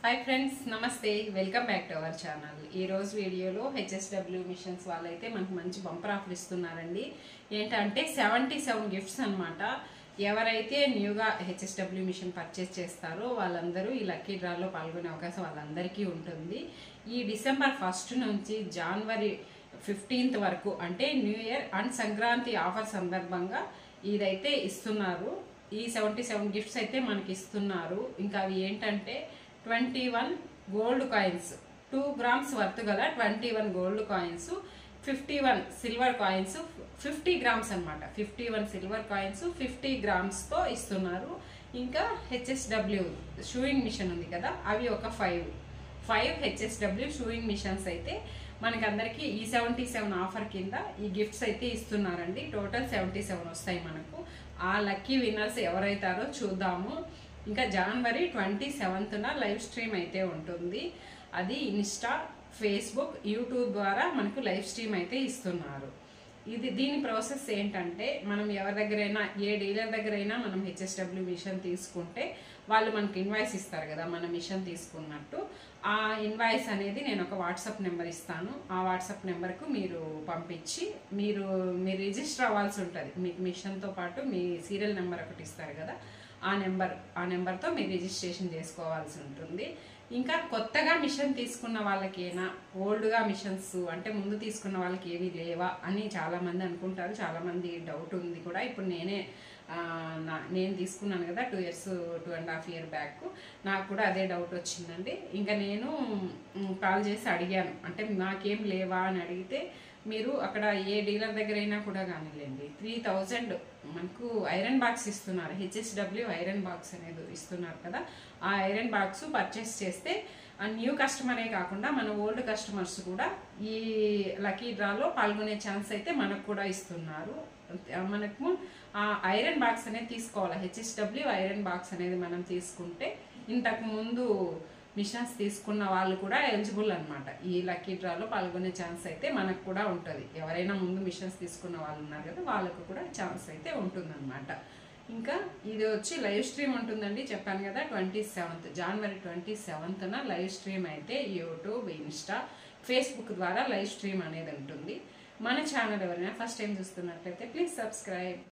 हाय friends नमस्ते welcome back to our channel ఈ రోజు వీడియోలో హెచ్ఎస్డబ్ల్యూ మిషన్స్ వాళ్ళైతే మనకు మంచి బంపర్ ఆఫర్ ఇస్తున్నారండి ఏంటంటే 77 గిఫ్ట్స్ అన్నమాట ఎవరైతే న్యూగా హెచ్ఎస్డబ్ల్యూ మిషన్ పర్చేస్ చేస్తారో వాళ్ళందరూ ఈ లక్కీ డ్రాలో పాల్గొనే అవకాశం వాళ్ళందరికీ ఉంటుంది ఈ డిసెంబర్ 1 నుంచి జనవరి 15th వరకు అంటే new year and Sankranti offer సందర్భంగా ఇదైతే ఇస్తున్నారు ఈ 77 గిఫ్ట్స్ అయితే మనకి ఇస్తున్నారు ఇంకా అవి ఏంటంటే 21 గోల్డ్ కాయిన్స్ 2 grams వర్త్ గల 21 gold coins 51 silver coins 50 grams అన్నమాట 51 సిల్వర్ కాయిన్స్ 50 grams తో ఇస్తున్నారు ఇంకా హెచ్ఎస్డబ్ల్యూ షూయింగ్ మిషన్ ఉంది కదా అవి ఒక 5 హెచ్ఎస్డబ్ల్యూ షూయింగ్ మిషన్స్ అయితే మనకందరికీ ఈ 77 ఆఫర్ కింద ఈ గిఫ్ట్స్ అయితే ఇస్తున్నారండి టోటల్ 77 వస్తాయి మనకు ఆ లక్కీ విన్నర్స్ ఎవరైతారో చూద్దాము ఇంకా జనవరి 27th లైవ్ స్ట్రీమ్ అయితే ఉంటుంది అది ఇన్స్టా ఫేస్బుక్ యూట్యూబ్ ద్వారా మనకు లైవ్ స్ట్రీమ్ అయితే ఇస్తున్నారు దీని ప్రాసెస్ ఏంటంటే మనం ఎవరి దగ్గరైనా ఏ డీలర్ దగ్గరైనా మనం హెచ్ఎస్డబ్ల్యూ మిషన్ తీసుకుంటే వాళ్ళు మనకి ఇన్వాయిస్ ఇస్తారు కదా మన మిషన్ తీసుకున్నట్టు ఆ ఇన్వాయిస్ అనేది నేను ఒక వాట్సాప్ నెంబర్ ఇస్తాను ఆ వాట్సాప్ నెంబర్కు మీరు పంపించి మీరు రిజిస్టర్ అవ్వాల్సి ఉంటుంది మీకు మిషన్తో పాటు మీ సీరియల్ నెంబర్ ఒకటి ఇస్తారు కదా ఆ నెంబర్తో మీరు రిజిస్ట్రేషన్ చేసుకోవాల్సి ఉంటుంది ఇంకా కొత్తగా మిషన్ తీసుకున్న వాళ్ళకేనా ఓల్డ్గా మిషన్స్ అంటే ముందు తీసుకున్న వాళ్ళకి ఏవి లేవా అని చాలామంది అనుకుంటారు చాలామంది డౌట్ ఉంది కూడా ఇప్పుడు నేను తీసుకున్నాను కదా 2 years 2.5 years బ్యాక్ నాకు కూడా అదే డౌట్ వచ్చిందండి ఇంకా నేను కాల్ చేసి అడిగాను అంటే నాకేం లేవా అని అడిగితే మీరు అక్కడ ఏ డీలర్ దగ్గర అయినా కూడా కానిలేండి 3000 మనకు ఐరన్ బాక్స్ ఇస్తున్నారు హెచ్ఎస్డబ్ల్యూ ఐరన్ బాక్స్ అనేది ఇస్తున్నారు కదా ఆ ఐరన్ బాక్స్ పర్చేస్ చేస్తే న్యూ కస్టమరే కాకుండా మన ఓల్డ్ కస్టమర్స్ కూడా ఈ లక్కీ డ్రాలో పాల్గొనే ఛాన్స్ అయితే మనకు కూడా ఇస్తున్నారు మనకు ఆ ఐరన్ బాక్స్ అనేది తీసుకోవాలి హెచ్ఎస్డబ్ల్యూ ఐరన్ బాక్స్ అనేది మనం తీసుకుంటే ఇంతకు ముందు మిషన్స్ తీసుకున్న వాళ్ళు కూడా ఎలిజిబుల్ అన్నమాట ఈ లక్కీ డ్రాలో పాల్గొనే ఛాన్స్ అయితే మనకు కూడా ఉంటుంది ఎవరైనా ముందు మిషన్స్ తీసుకున్న వాళ్ళు ఉన్నారు కదా వాళ్ళకు కూడా ఛాన్స్ అయితే ఉంటుందన్నమాట ఇంకా ఇది వచ్చి లైవ్ స్ట్రీమ్ ఉంటుందండి చెప్పాను కదా 27th జనవరి 27th లైవ్ స్ట్రీమ్ అయితే యూట్యూబ్ ఇన్స్టా ఫేస్బుక్ ద్వారా లైవ్ స్ట్రీమ్ అనేది ఉంటుంది మన ఛానల్ ఎవరైనా ఫస్ట్ టైం చూస్తున్నట్లయితే ప్లీజ్ సబ్స్క్రైబ్